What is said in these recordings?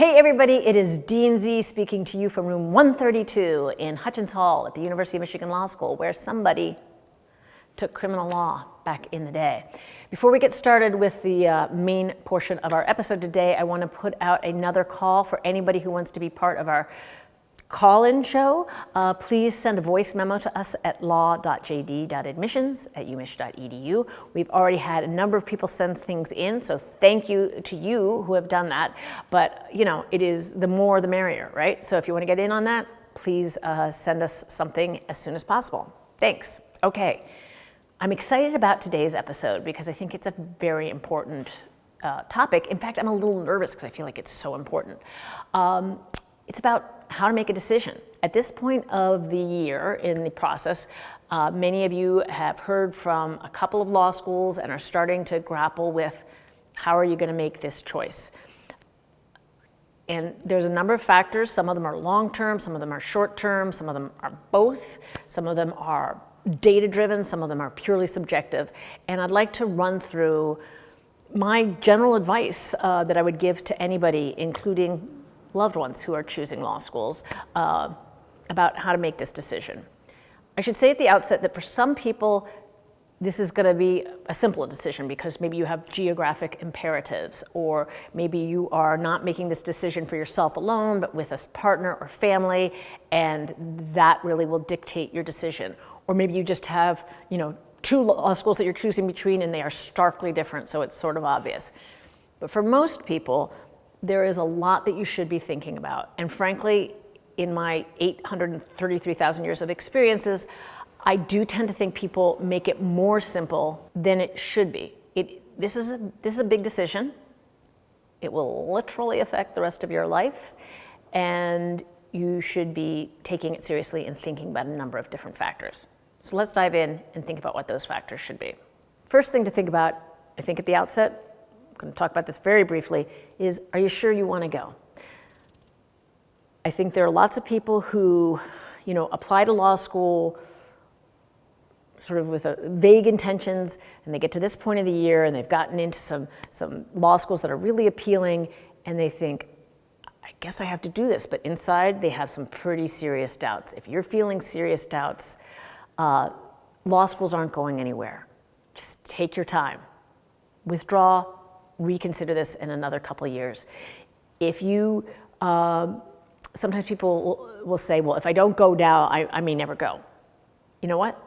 Hey everybody, it is Dean Z speaking to you from room 132 in Hutchins Hall at the University of Michigan Law School, where somebody took criminal law back in the day. Before we get started with the main portion of our episode today, I want to put out another call for anybody who wants to be part of our call-in show. Please send a voice memo to us at law.jd.admissions@umich.edu. We've already had a number of people send things in, so thank you to you who have done that. But, you know, it is the more the merrier, right? So if you want to get in on that, please send us something as soon as possible. Thanks. Okay. I'm excited about today's episode because I think it's a very important topic. In fact, I'm a little nervous because I feel like it's so important. It's about how to make a decision. At this point of the year in the process, many of you have heard from a couple of law schools and are starting to grapple with how are you going to make this choice. And there's a number of factors. Some of them are long-term, some of them are short-term, some of them are both, some of them are data-driven, some of them are purely subjective. And I'd like to run through my general advice that I would give to anybody, including loved ones who are choosing law schools, about how to make this decision. I should say at the outset that for some people, this is going to be a simple decision because maybe you have geographic imperatives, or maybe you are not making this decision for yourself alone, but with a partner or family, and that really will dictate your decision. Or maybe you just have, two law schools that you're choosing between and they are starkly different, so it's sort of obvious. But for most people, there is a lot that you should be thinking about. And frankly, in my 833,000 years of experiences, I do tend to think people make it more simple than it should be. This is a big decision. It will literally affect the rest of your life, and you should be taking it seriously and thinking about a number of different factors. So let's dive in and think about what those factors should be. First thing to think about, I think at the outset, I'm going to talk about this very briefly, is are you sure you want to go? I think there are lots of people who, apply to law school sort of with vague intentions, and they get to this point of the year and they've gotten into some law schools that are really appealing, and they think, I guess I have to do this, but inside they have some pretty serious doubts. If you're feeling serious doubts, law schools aren't going anywhere. Just take your time. Withdraw, reconsider this in another couple of years. If you, sometimes people will say, well, if I don't go now, I may never go. You know what?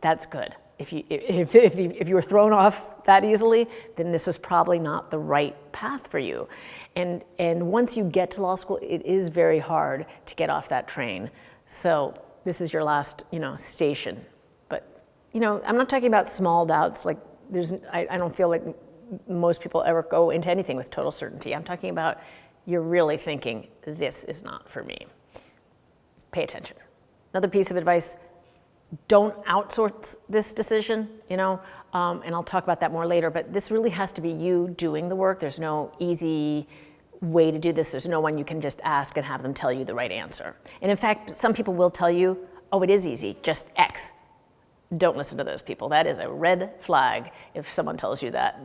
That's good. If you were thrown off that easily, then this is probably not the right path for you. And once you get to law school, it is very hard to get off that train. So this is your last, station. But, I'm not talking about small doubts. Like I don't feel like most people ever go into anything with total certainty. I'm talking about you're really thinking, this is not for me. Pay attention. Another piece of advice, don't outsource this decision, and I'll talk about that more later, but this really has to be you doing the work. There's no easy way to do this. There's no one you can just ask and have them tell you the right answer. And in fact, some people will tell you, oh, it is easy, just X. Don't listen to those people. That is a red flag if someone tells you that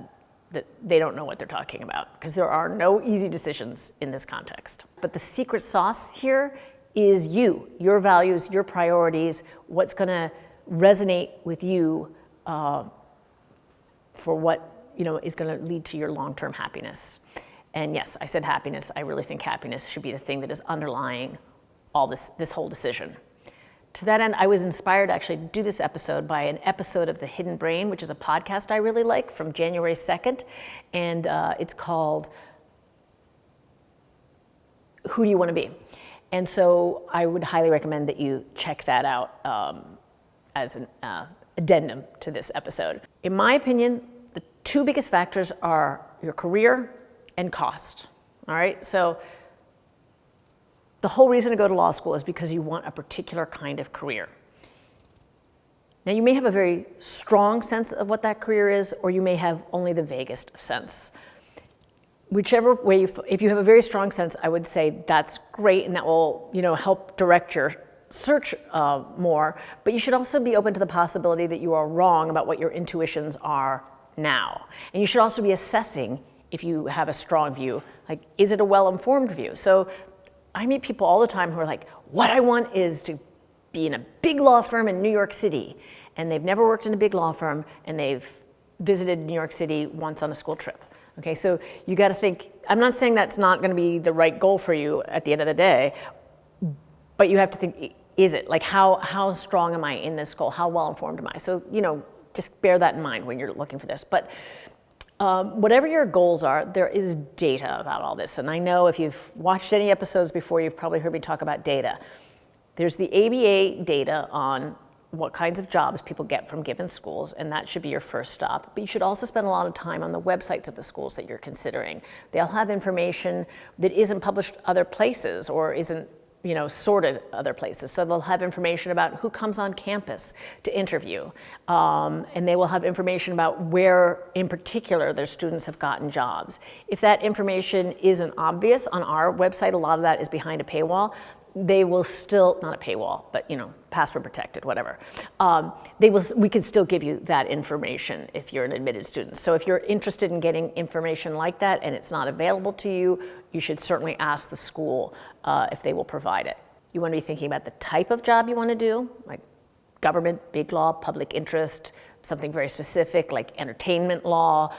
they don't know what they're talking about, because there are no easy decisions in this context. But the secret sauce here is you, your values, your priorities, what's going to resonate with you for what is going to lead to your long-term happiness. And yes, I said happiness. I really think happiness should be the thing that is underlying all this whole decision. To that end, I was inspired actually to do this episode by an episode of The Hidden Brain, which is a podcast I really like from January 2nd. And it's called Who Do You Want to Be? And so I would highly recommend that you check that out as an addendum to this episode. In my opinion, the two biggest factors are your career and cost. All right, so the whole reason to go to law school is because you want a particular kind of career. Now, you may have a very strong sense of what that career is, or you may have only the vaguest sense. Whichever way, if you have a very strong sense, I would say that's great, and that will, help direct your search more. But you should also be open to the possibility that you are wrong about what your intuitions are now. And you should also be assessing if you have a strong view, like, is it a well-informed view? So I meet people all the time who are like, what I want is to be in a big law firm in New York City. And they've never worked in a big law firm, and they've visited New York City once on a school trip. Okay, so you got to think, I'm not saying that's not going to be the right goal for you at the end of the day, but you have to think, is it? Like, how strong am I in this goal? How well informed am I? So, just bear that in mind when you're looking for this. But whatever your goals are, there is data about all this. And I know if you've watched any episodes before, you've probably heard me talk about data. There's the ABA data on what kinds of jobs people get from given schools, and that should be your first stop. But you should also spend a lot of time on the websites of the schools that you're considering. They'll have information that isn't published other places or isn't sorted other places. So they'll have information about who comes on campus to interview. And they will have information about where in particular their students have gotten jobs. If that information isn't obvious on our website, a lot of that is behind a paywall. They will still, not a paywall, but password protected, whatever. We can still give you that information if you're an admitted student. So if you're interested in getting information like that and it's not available to you, you should certainly ask the school if they will provide it. You want to be thinking about the type of job you want to do, like government, big law, public interest, something very specific like entertainment law,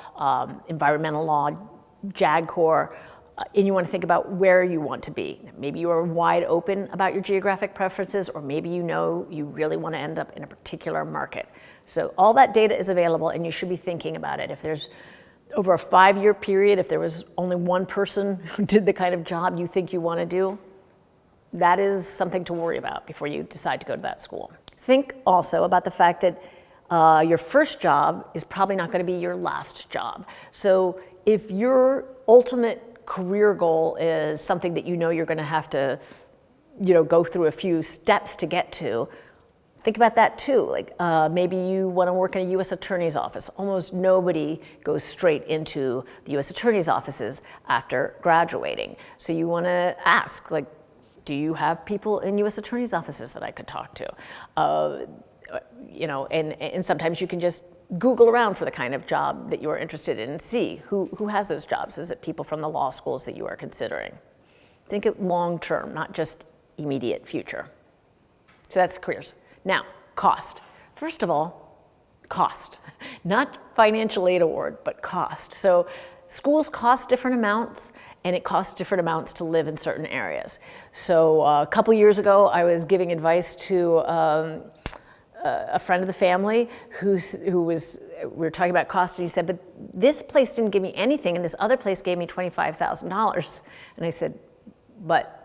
environmental law, JAG Corps. And you want to think about where you want to be. Maybe you are wide open about your geographic preferences, or maybe you really want to end up in a particular market. So all that data is available, and you should be thinking about it. If there's over a 5-year period, if there was only one person who did the kind of job you think you want to do, that is something to worry about before you decide to go to that school. Think also about the fact that your first job is probably not going to be your last job. So if your ultimate career goal is something that you're going to have to, go through a few steps to get to, think about that too. Like maybe you want to work in a U.S. attorney's office. Almost nobody goes straight into the U.S. attorney's offices after graduating. So you want to ask, like, do you have people in U.S. attorney's offices that I could talk to? And sometimes you can just Google around for the kind of job that you're interested in and see who has those jobs. Is it people from the law schools that you are considering? Think of long term, not just immediate future. So that's careers. Now, cost. First of all, cost. Not financial aid award, but cost. So schools cost different amounts, and it costs different amounts to live in certain areas. So a couple years ago, I was giving advice to a friend of the family who was, we were talking about cost, and he said, but this place didn't give me anything, and this other place gave me $25,000. And I said, but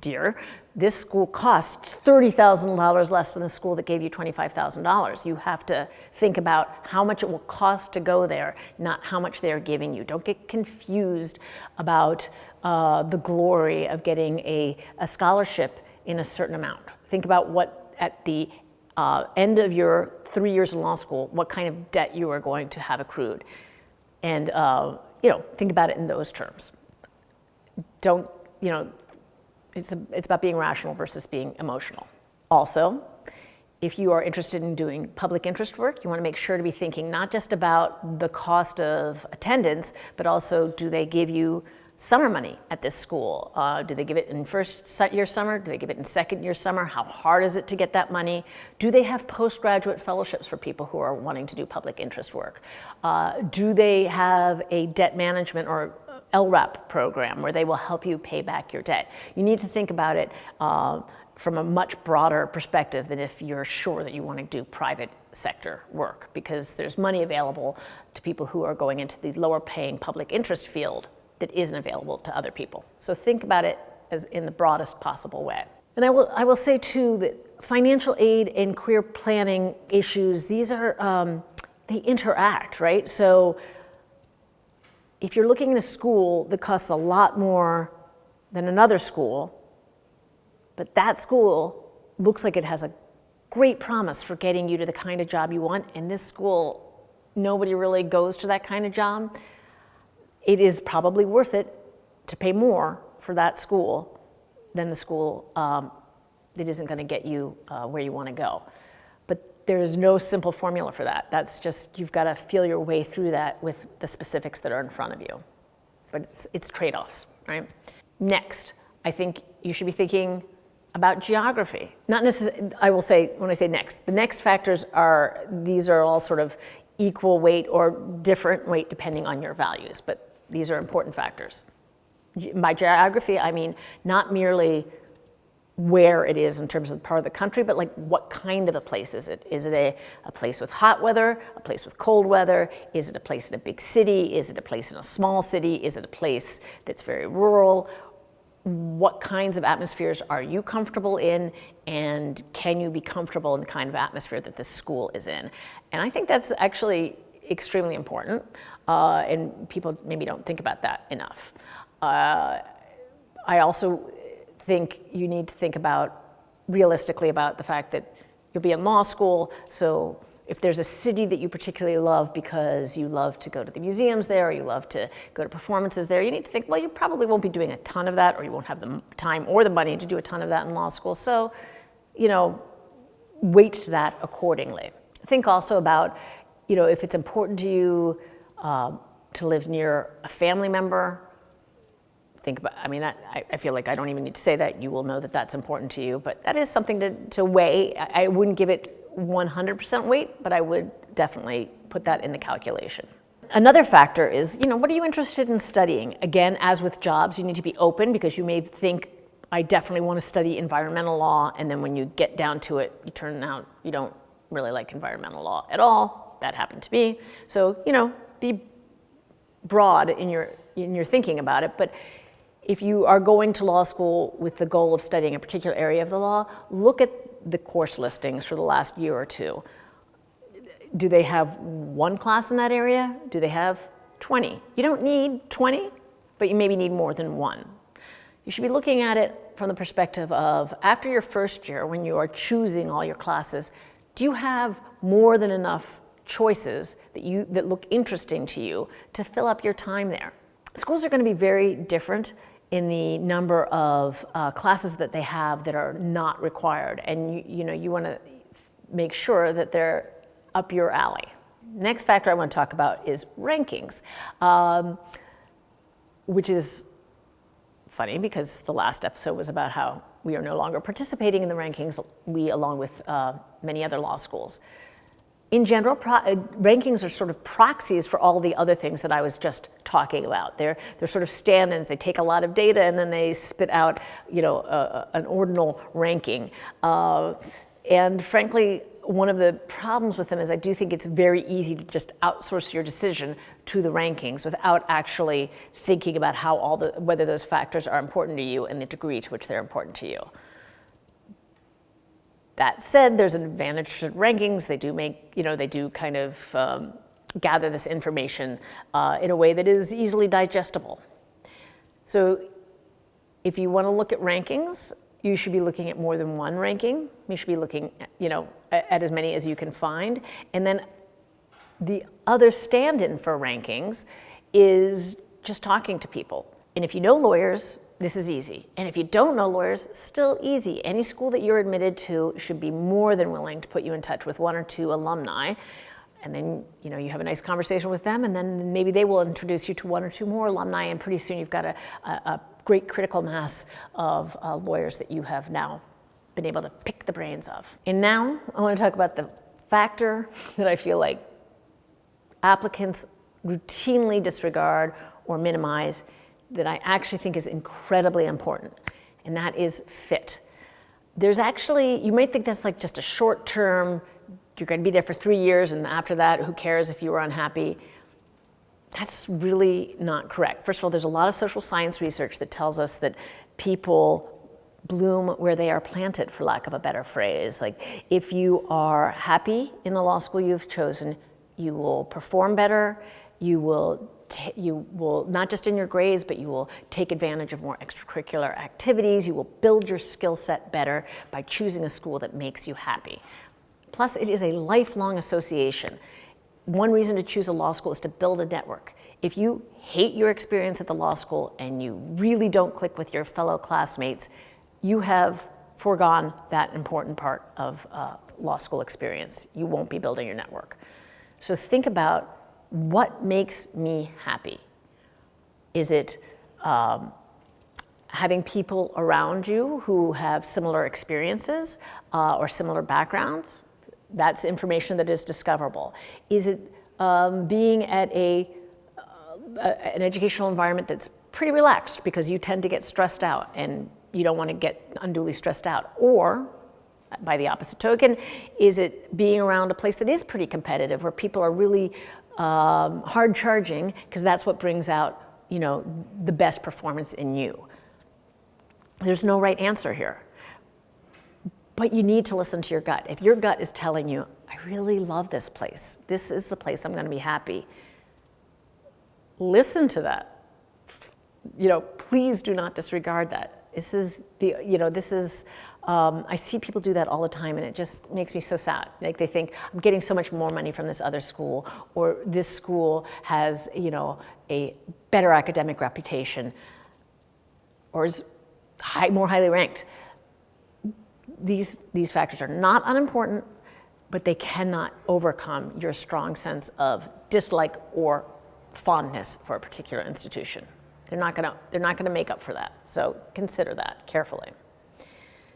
dear, this school costs $30,000 less than the school that gave you $25,000. You have to think about how much it will cost to go there, not how much they're giving you. Don't get confused about the glory of getting a scholarship in a certain amount. Think about what at the end of your 3 years in law school, what kind of debt you are going to have accrued. And, think about it in those terms. Don't, it's about being rational versus being emotional. Also, if you are interested in doing public interest work, you want to make sure to be thinking not just about the cost of attendance, but also, do they give you summer money at this school? Do they give it in first year summer? Do they give it in second year summer? How hard is it to get that money? Do they have postgraduate fellowships for people who are wanting to do public interest work? Do they have a debt management or LRAP program where they will help you pay back your debt? You need to think about it from a much broader perspective than if you're sure that you want to do private sector work, because there's money available to people who are going into the lower paying public interest field that isn't available to other people. So think about it as in the broadest possible way. And I will say too that financial aid and career planning issues, these are, they interact, right? So if you're looking at a school that costs a lot more than another school, but that school looks like it has a great promise for getting you to the kind of job you want, and this school, nobody really goes to that kind of job, it is probably worth it to pay more for that school than the school that isn't going to get you where you want to go. But there is no simple formula for that. That's just, you've got to feel your way through that with the specifics that are in front of you. But it's trade-offs, right? Next, I think you should be thinking about geography. Not necessarily, I will say, when I say next, the next factors these are all sort of equal weight or different weight depending on your values, but these are important factors. By geography, I mean not merely where it is in terms of part of the country, but like what kind of a place is it? Is it a place with hot weather, a place with cold weather? Is it a place in a big city? Is it a place in a small city? Is it a place that's very rural? What kinds of atmospheres are you comfortable in, and can you be comfortable in the kind of atmosphere that this school is in? And I think that's actually extremely important, and people maybe don't think about that enough. I also think you need to think realistically about the fact that you'll be in law school, so if there's a city that you particularly love because you love to go to the museums there, or you love to go to performances there, you need to think, well, you probably won't be doing a ton of that, or you won't have the time or the money to do a ton of that in law school. So, weight that accordingly. Think also about, if it's important to you to live near a family member. Think about, I feel like I don't even need to say that. You will know that that's important to you, but that is something to weigh. I wouldn't give it 100% weight, but I would definitely put that in the calculation. Another factor is, what are you interested in studying? Again, as with jobs, you need to be open, because you may think, I definitely want to study environmental law, and then when you get down to it, you turn out you don't really like environmental law at all. That happened to me. So, be broad in your thinking about it, but if you are going to law school with the goal of studying a particular area of the law, look at the course listings for the last year or two. Do they have one class in that area? Do they have 20? You don't need 20, but you maybe need more than one. You should be looking at it from the perspective of, after your first year, when you are choosing all your classes, do you have more than enough choices that look interesting to you to fill up your time there? Schools are going to be very different in the number of classes that they have that are not required, and you want to make sure that they're up your alley. Next factor I want to talk about is rankings, which is funny because the last episode was about how we are no longer participating in the rankings, we along with many other law schools. In general, rankings are sort of proxies for all the other things that I was just talking about. They're sort of stand-ins. They take a lot of data and then they spit out, an ordinal ranking. And frankly, one of the problems with them is I do think it's very easy to just outsource your decision to the rankings without actually thinking about whether those factors are important to you and the degree to which they're important to you. That said, there's an advantage to rankings. They do kind of gather this information in a way that is easily digestible. So if you want to look at rankings, you should be looking at more than one ranking. You should be looking at as many as you can find. And then the other stand-in for rankings is just talking to people. And if you know lawyers, this is easy. And if you don't know lawyers, still easy. Any school that you're admitted to should be more than willing to put you in touch with one or two alumni. And then, you have a nice conversation with them, and then maybe they will introduce you to one or two more alumni, and pretty soon you've got a great critical mass of lawyers that you have now been able to pick the brains of. And now I want to talk about the factor that I feel like applicants routinely disregard or minimize, that I actually think is incredibly important, and that is fit. There's actually, you might think that's like just a short term, you're going to be there for 3 years, and after that, who cares if you were unhappy? That's really not correct. First of all, there's a lot of social science research that tells us that people bloom where they are planted, for lack of a better phrase. Like, if you are happy in the law school you've chosen, you will perform better, you will not just in your grades, but you will take advantage of more extracurricular activities. You will build your skill set better by choosing a school that makes you happy. Plus, it is a lifelong association. One reason to choose a law school is to build a network. If you hate your experience at the law school and you really don't click with your fellow classmates, you have foregone that important part of law school experience. You won't be building your network. So think about what makes me happy. Is it having people around you who have similar experiences or similar backgrounds? That's information that is discoverable. Is it being at an educational environment that's pretty relaxed because you tend to get stressed out and you don't want to get unduly stressed out? Or, by the opposite token, is it being around a place that is pretty competitive where people are really hard charging because that's what brings out, you know, the best performance in you? There's no right answer here. But you need to listen to your gut. If your gut is telling you, I really love this place, this is the place I'm going to be happy, listen to that. You know, please do not disregard that. This is the, you know, this is, I see people do that all the time and it just makes me so sad. Like they think, I'm getting so much more money from this other school, or this school has, you know, a better academic reputation, or is more highly ranked. These factors are not unimportant, but they cannot overcome your strong sense of dislike or fondness for a particular institution. They're not gonna make up for that. So consider that carefully.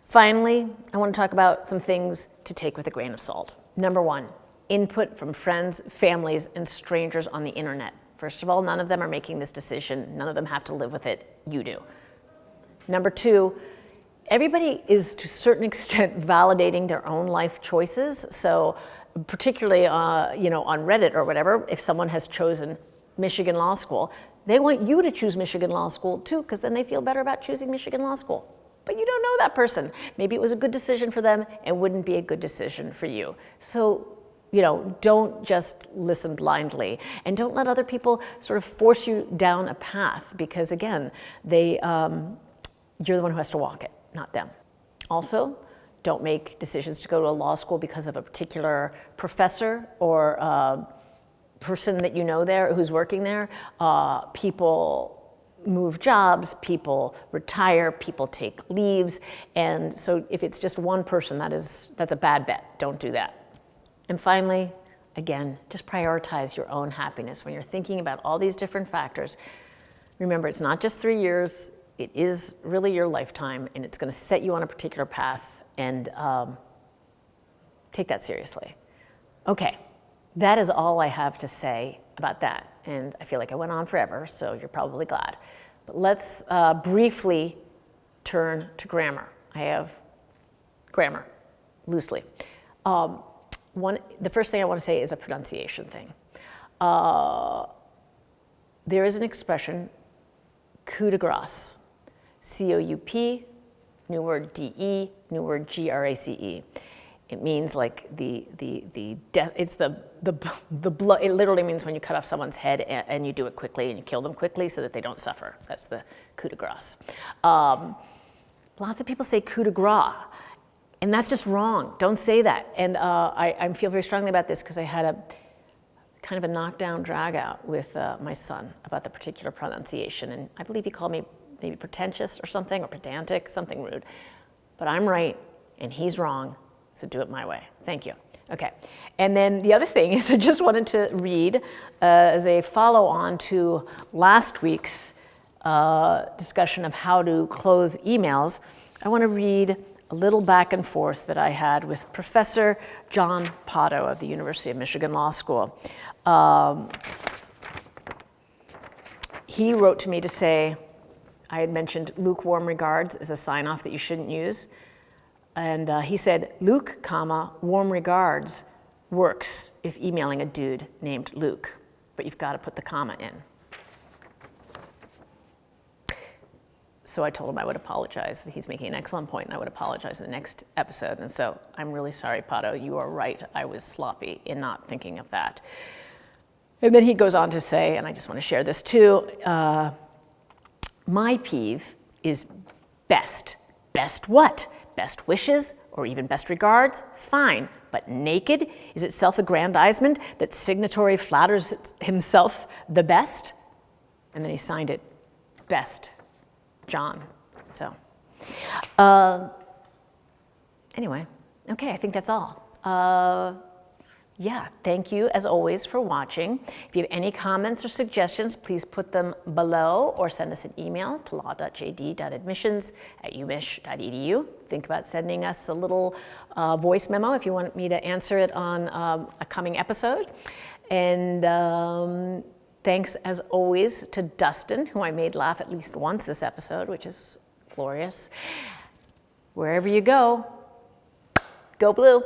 Finally, I want to talk about some things to take with a grain of salt. Number one, input from friends, families, and strangers on the internet. First of all, none of them are making this decision. None of them have to live with it. You do. Number two, everybody is to a certain extent validating their own life choices. So particularly you know, on Reddit or whatever, if someone has chosen Michigan Law School, they want you to choose Michigan Law School too, because then they feel better about choosing Michigan Law School. But you don't know that person. Maybe it was a good decision for them and wouldn't be a good decision for you. So, you know, don't just listen blindly, and don't let other people sort of force you down a path, because again, you're the one who has to walk it, not them. Also, don't make decisions to go to a law school because of a particular professor or person that you know there who's working there. People move jobs, people retire, people take leaves, and so if it's just one person, that's a bad bet. Don't do that. And finally, again, just prioritize your own happiness. When you're thinking about all these different factors, remember, it's not just 3 years, it is really your lifetime, and it's going to set you on a particular path, and take that seriously. Okay, that is all I have to say about that, and I feel like I went on forever, so you're probably glad. But let's briefly turn to grammar. I have grammar, loosely. The first thing I want to say is a pronunciation thing. There is an expression, coup de grace. C-O-U-P, new word D-E, new word G-R-A-C-E. It means like the death, it's the blood, it literally means when you cut off someone's head and you do it quickly and you kill them quickly so that they don't suffer. That's the coup de grace. Lots of people say coup de grace, and that's just wrong. Don't say that. And I feel very strongly about this because I had a kind of a knockdown drag out with my son about the particular pronunciation, and I believe he called me maybe pretentious or something, or pedantic, something rude. But I'm right and he's wrong, so do it my way. Thank you. Okay, and then the other thing is I just wanted to read as a follow-on to last week's discussion of how to close emails. I want to read a little back and forth that I had with Professor John Potto of the University of Michigan Law School. He wrote to me to say, I had mentioned lukewarm regards as a sign-off that you shouldn't use. And he said, Luke, comma, warm regards works if emailing a dude named Luke, but you've got to put the comma in. So I told him I would apologize. He's making an excellent point, and I would apologize in the next episode. And so I'm really sorry, Potto. You are right. I was sloppy in not thinking of that. And then he goes on to say, and I just want to share this too, my peeve is best. Best what? Best wishes or even best regards? Fine. But naked? Is it self-aggrandizement that signatory flatters himself the best? And then he signed it, Best John. So Anyway, okay, I think that's all. Yeah, thank you as always for watching. If you have any comments or suggestions, please put them below or send us an email to law.jd.admissions@umich.edu. Think about sending us a little voice memo if you want me to answer it on a coming episode. And thanks as always to Dustin, who I made laugh at least once this episode, which is glorious. Wherever you go blue.